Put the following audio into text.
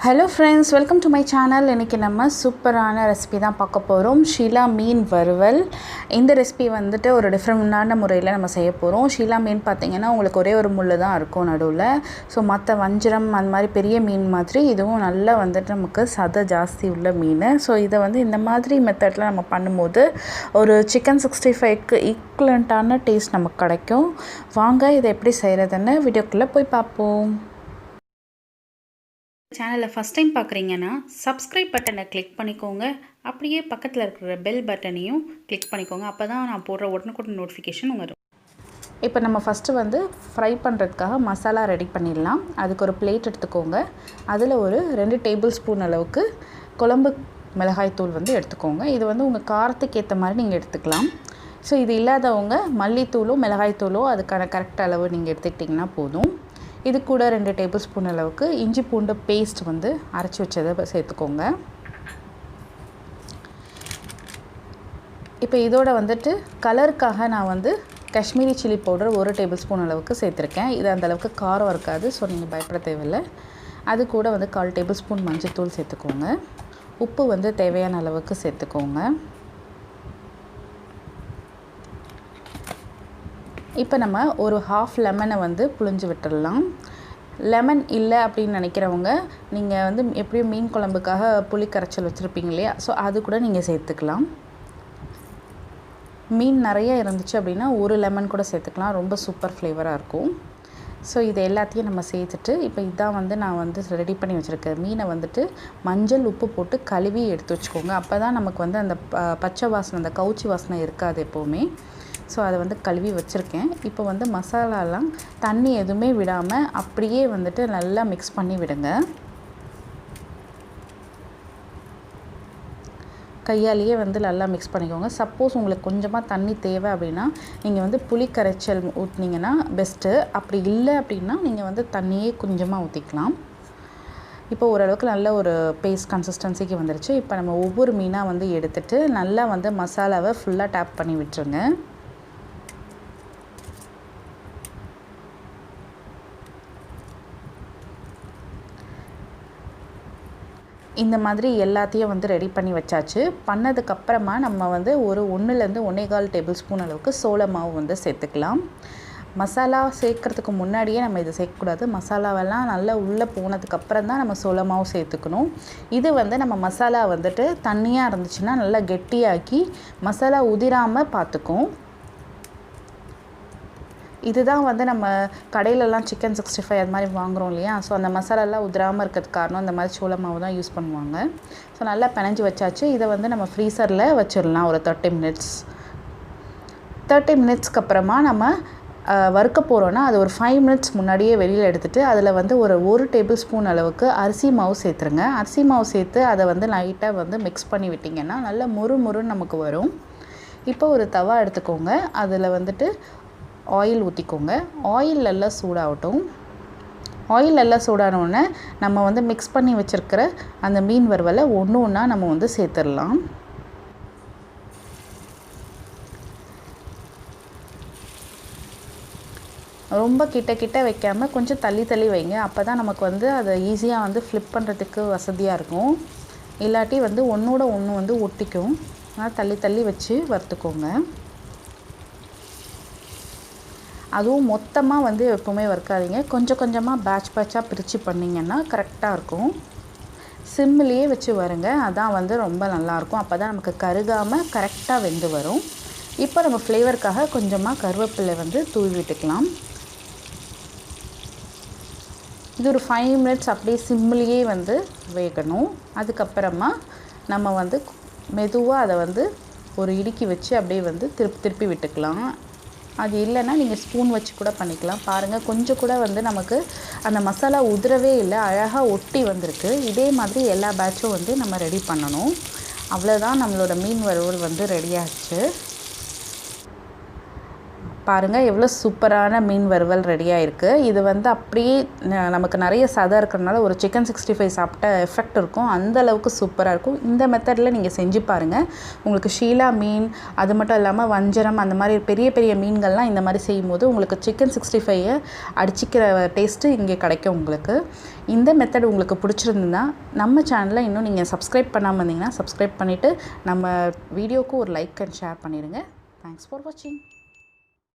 Hello friends, welcome to my channel. இன்றைக்கி நம்ம சூப்பரான ரெசிபி தான் பார்க்க போகிறோம். ஷீலா மீன் வறுவல். இந்த ரெசிபி வந்துட்டு ஒரு டிஃப்ரெண்டான முறையில் நம்ம செய்ய போகிறோம். ஷீலா மீன் பார்த்திங்கன்னா உங்களுக்கு ஒரே ஒரு முள் தான் இருக்கும் நடுவில். ஸோ மற்ற வஞ்சரம் அந்த மாதிரி பெரிய மீன் மாதிரி இதுவும் நல்லா வந்துட்டு நமக்கு சதை ஜாஸ்தி உள்ள மீன். ஸோ இதை வந்து இந்த மாதிரி மெத்தடில் நம்ம பண்ணும்போது ஒரு சிக்கன் 65க்கு ஈக்குவலண்ட்டான டேஸ்ட் நமக்கு கிடைக்கும். வாங்க இதை எப்படி செய்கிறதுன்னு வீடியோக்குள்ளே போய் பார்ப்போம். சேனலை ஃபஸ்ட் டைம் பார்க்குறீங்கன்னா சப்ஸ்கிரைப் பட்டனை கிளிக் பண்ணிக்கோங்க. அப்படியே பக்கத்தில் இருக்கிற பெல் பட்டனையும் கிளிக் பண்ணிக்கோங்க. அப்போ தான் நான் போடுற உடனுக்குடன் நோட்டிஃபிகேஷன் வரும். இப்போ நம்ம ஃபஸ்ட்டு வந்து ஃப்ரை பண்ணுறதுக்காக மசாலா ரெடி பண்ணிடலாம். அதுக்கு ஒரு பிளேட் எடுத்துக்கோங்க. அதில் ஒரு 2 டேபிள் ஸ்பூன் அளவுக்கு குழம்பு மிளகாய்த்தூள் வந்து எடுத்துக்கோங்க. இது வந்து உங்கள் காரத்துக்கு ஏற்ற மாதிரி நீங்கள் எடுத்துக்கலாம். ஸோ இது இல்லாதவங்க மல்லித்தூளோ மிளகாய்த்தூளோ அதுக்கான கரெக்ட் அளவு நீங்கள் எடுத்துக்கிட்டிங்கன்னா போதும். இது கூட 2 டேபிள் ஸ்பூன் அளவுக்கு இஞ்சி பூண்டு பேஸ்ட் வந்து அரைச்சி வச்சதை சேர்த்துக்கோங்க. இப்போ இதோட வந்துட்டு கலருக்காக நான் வந்து Kashmiri chilli powder 1 table spoon அளவுக்கு சேர்த்துருக்கேன். இது அந்தளவுக்கு காரம் இருக்காது, ஸோ நீங்கள் பயப்பட தேவையில்லை. அது கூட வந்து 1/4 டேபிள் ஸ்பூன் மஞ்சள்தூள் சேர்த்துக்கோங்க. உப்பு வந்து தேவையான அளவுக்கு சேர்த்துக்கோங்க. இப்போ நம்ம ஒரு ஹாஃப் லெமனை வந்து புழிஞ்சு விட்டுடலாம். லெமன் இல்லை அப்படின்னு நினைக்கிறவங்க நீங்கள் வந்து எப்படியும் மீன் குழம்புக்காக புளி கரைச்சல் வச்சுருப்பீங்க இல்லையா, ஸோ அது கூட நீங்கள் சேர்த்துக்கலாம். மீன் நிறைய இருந்துச்சு அப்படின்னா ஒரு லெமன் கூட சேர்த்துக்கலாம். ரொம்ப சூப்பர் ஃப்ளேவராக இருக்கும். ஸோ இது எல்லாத்தையும் நம்ம சேர்த்துட்டு இப்போ இதான் வந்து நான் வந்து ரெடி பண்ணி வச்சுருக்கேன். மீனை வந்துட்டு மஞ்சள் உப்பு போட்டு கழுவி எடுத்து வச்சுக்கோங்க. அப்போ தான் நமக்கு வந்து அந்த பச்சை வாசனை, அந்த கவுச்சி வாசனை இருக்காது எப்போவுமே. ஸோ அதை வந்து கழுவி வச்சுருக்கேன். இப்போ வந்து மசாலாலாம் தண்ணி எதுவுமே விடாமல் அப்படியே வந்துட்டு நல்லா மிக்ஸ் பண்ணி விடுங்க. கையாலேயே வந்து நல்லா மிக்ஸ் பண்ணிக்கோங்க. சப்போஸ் உங்களுக்கு கொஞ்சமாக தண்ணி தேவை அப்படின்னா நீங்கள் வந்து புளி கரைச்சல் ஊற்றினீங்கன்னா பெஸ்ட்டு. அப்படி இல்லை அப்படின்னா நீங்கள் வந்து தண்ணியே கொஞ்சமாக ஊற்றிக்கலாம். இப்போ ஓரளவுக்கு நல்ல ஒரு பேஸ்ட் கன்சிஸ்டன்சிக்கு வந்துருச்சு. இப்போ நம்ம ஒவ்வொரு மீனாக வந்து எடுத்துகிட்டு நல்லா வந்து மசாலாவை ஃபுல்லாக டேப் பண்ணி விட்டுருங்க. இந்த மாதிரி எல்லாத்தையும் வந்து ரெடி பண்ணி வச்சாச்சு. பண்ணதுக்கப்புறமா நம்ம வந்து ஒரு 1லேருந்து 1.25 டேபிள் ஸ்பூன் அளவுக்கு சோள மாவு வந்து சேர்த்துக்கலாம். மசாலா சேர்க்குறதுக்கு முன்னாடியே நம்ம இதை சேர்க்கக்கூடாது. மசாலாவெல்லாம் நல்லா உள்ளே போனதுக்கப்புறம் தான் நம்ம சோள மாவு சேர்த்துக்கணும். இது வந்து நம்ம மசாலா வந்துட்டு தண்ணியாக இருந்துச்சுன்னா நல்லா கெட்டியாக்கி மசாலா உதிராமல் பார்த்துக்கும். இதுதான் வந்து நம்ம கடையிலலாம் சிக்கன் 65 அது மாதிரி வாங்குகிறோம் இல்லையா, ஸோ அந்த மசாலாலாம் உதிராமல் இருக்கிறதுக்கு காரணம் இந்த மாதிரி சோள மாவு தான் யூஸ் பண்ணுவாங்க. ஸோ நல்லா பிணைஞ்சி வச்சாச்சு. இதை வந்து நம்ம ஃப்ரீசரில் வச்சிடலாம் ஒரு 30 மினிட்ஸ். 30 மினிட்ஸ்க்கு அப்புறமா நம்ம வறுக்க போகிறோன்னா அது ஒரு 5 மினிட்ஸ் முன்னாடியே வெளியில் எடுத்துகிட்டு அதில் வந்து ஒரு டேபிள் ஸ்பூன் அளவுக்கு அரிசி மாவு சேர்த்துருங்க. அரிசி மாவு சேர்த்து அதை வந்து லைட்டாக வந்து மிக்ஸ் பண்ணி விட்டிங்கன்னா நல்லா முறுன்னு நமக்கு வரும். இப்போ ஒரு தவா எடுத்துக்கோங்க. அதில் வந்துட்டு ஆயில் ஊற்றிக்கோங்க. ஆயில் நல்லா சூடாகட்டும். ஆயில் நல்லா சூடானோடனே நம்ம வந்து மிக்ஸ் பண்ணி வச்சுருக்கிற அந்த மீன் வறுவலை ஒன்று ஒன்றா நம்ம வந்து சேர்த்துடலாம். ரொம்ப கிட்ட வைக்காமல் கொஞ்சம் தள்ளி வைங்க. அப்போ தான் நமக்கு வந்து அதை ஈஸியாக வந்து ஃப்ளிப் பண்ணுறதுக்கு வசதியாக இருக்கும். இல்லாட்டி வந்து ஒன்றோட ஒன்று வந்து ஒட்டிக்கும். அதனால் தள்ளி வச்சு வறுத்துக்கோங்க. அதுவும் மொத்தமாக வந்து எப்போவுமே வறுக்காதீங்க. கொஞ்சமாக பேட்சாக பிரித்து பண்ணிங்கன்னா கரெக்டாக இருக்கும். சிம்மிலேயே வச்சு வருங்க. அதான் வந்து ரொம்ப நல்லாயிருக்கும். அப்போ தான் நமக்கு கருகாமல் கரெக்டாக வெந்து வரும். இப்போ நம்ம ஃப்ளேவருக்காக கொஞ்சமாக கருவேப்பிலை வந்து தூவி விட்டுக்கலாம். இது ஒரு 5 மினிட்ஸ் அப்படியே சிம்மிலேயே வந்து வேகணும். அதுக்கப்புறமா நம்ம வந்து மெதுவாக அதை வந்து ஒரு இடுக்கி வச்சு அப்படியே வந்து திருப்பி விட்டுக்கலாம். அது இல்லைன்னா நீங்கள் ஸ்பூன் வச்சு கூட பண்ணிக்கலாம். பாருங்கள், கொஞ்சம் கூட வந்து நமக்கு அந்த மசாலா உதிரவே இல்லை, அழகாக ஒட்டி வந்திருக்கு. இதே மாதிரி எல்லா பேட்சும் வந்து நம்ம ரெடி பண்ணணும். அவ்வளோதான், நம்மளோட மீன் வறுவல் வந்து ரெடி ஆச்சு. பாருங்கள் எவ்வளோ சூப்பரான மீன் வறுவல் ரெடியாக இருக்குது. இது வந்து அப்படியே நமக்கு நிறைய சதை இருக்கிறதுனால ஒரு சிக்கன் 65 சாப்பிட்ட எஃபெக்ட் இருக்கும். அந்த அளவுக்கு சூப்பராக இருக்கும். இந்த மெத்தடில் நீங்கள் செஞ்சு பாருங்கள். உங்களுக்கு ஷீலா மீன் அது மட்டும் இல்லாமல் வஞ்சரம் அந்த மாதிரி பெரிய பெரிய மீன்கள்லாம் இந்த மாதிரி செய்யும்போது உங்களுக்கு சிக்கன் 65 அடிச்சிக்கிற டேஸ்ட்டு இங்கே கிடைக்கும் உங்களுக்கு. இந்த மெத்தட் உங்களுக்கு பிடிச்சிருந்துன்னா நம்ம சேனலை இன்னும் நீங்கள் சப்ஸ்கிரைப் பண்ணாமல் இருந்தீங்கன்னா சப்ஸ்கிரைப் பண்ணிவிட்டு நம்ம வீடியோவுக்கு ஒரு லைக் அண்ட் ஷேர் பண்ணிடுங்க. தேங்க்ஸ் ஃபார் வாட்சிங்.